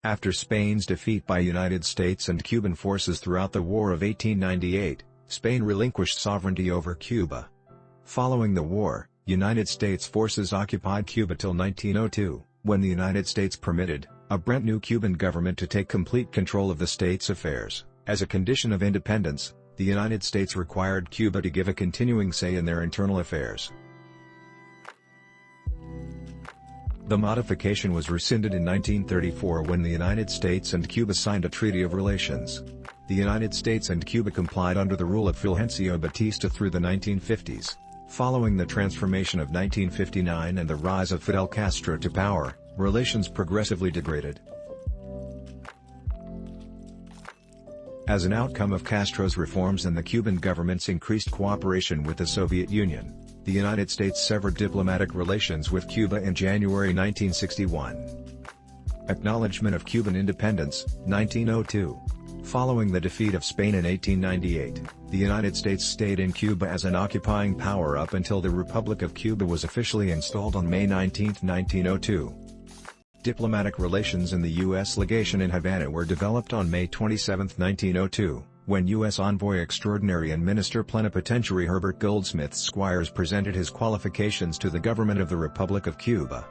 After Spain's defeat by United States and Cuban forces throughout the War of 1898, Spain relinquished sovereignty over Cuba. Following the war, United States forces occupied Cuba till 1902, when the United States permitted a brand new Cuban government to take complete control of the state's affairs. As a condition of independence, the United States required Cuba to give a continuing say in their internal affairs. The modification was rescinded in 1934 when the United States and Cuba signed a Treaty of Relations. The United States and Cuba complied under the rule of Fulgencio Batista through the 1950s. Following the transformation of 1959 and the rise of Fidel Castro to power, relations progressively degraded. As an outcome of Castro's reforms and the Cuban government's increased cooperation with the Soviet Union, the United States severed diplomatic relations with Cuba in January 1961. Acknowledgement of Cuban independence, 1902. Following the defeat of Spain in 1898, the United States stayed in Cuba as an occupying power up until the Republic of Cuba was officially installed on May 19, 1902. Diplomatic relations in the U.S. legation in Havana were developed on May 27, 1902, when U.S. Envoy Extraordinary and Minister Plenipotentiary Herbert Goldsmith Squires presented his qualifications to the government of the Republic of Cuba.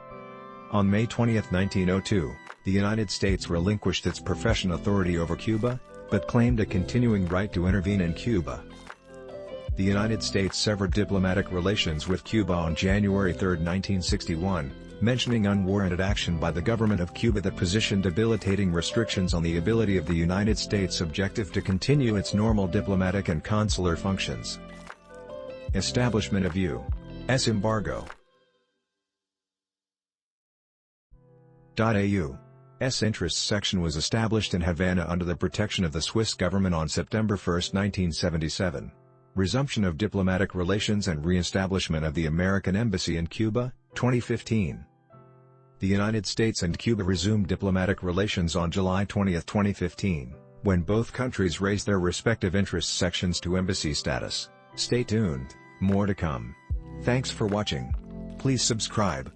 On May 20, 1902, the United States relinquished its profession authority over Cuba, but claimed a continuing right to intervene in Cuba. The United States severed diplomatic relations with Cuba on January 3, 1961, mentioning unwarranted action by the government of Cuba that positioned debilitating restrictions on the ability of the United States objective to continue its normal diplomatic and consular functions. Establishment of U.S. embargo. AU's Interests Section was established in Havana under the protection of the Swiss government on September 1, 1977. Resumption of diplomatic relations and re-establishment of the American Embassy in Cuba, 2015. The United States and Cuba resumed diplomatic relations on July 20, 2015, when both countries raised their respective interests sections to embassy status. Stay tuned, more to come. Thanks for watching. Please subscribe.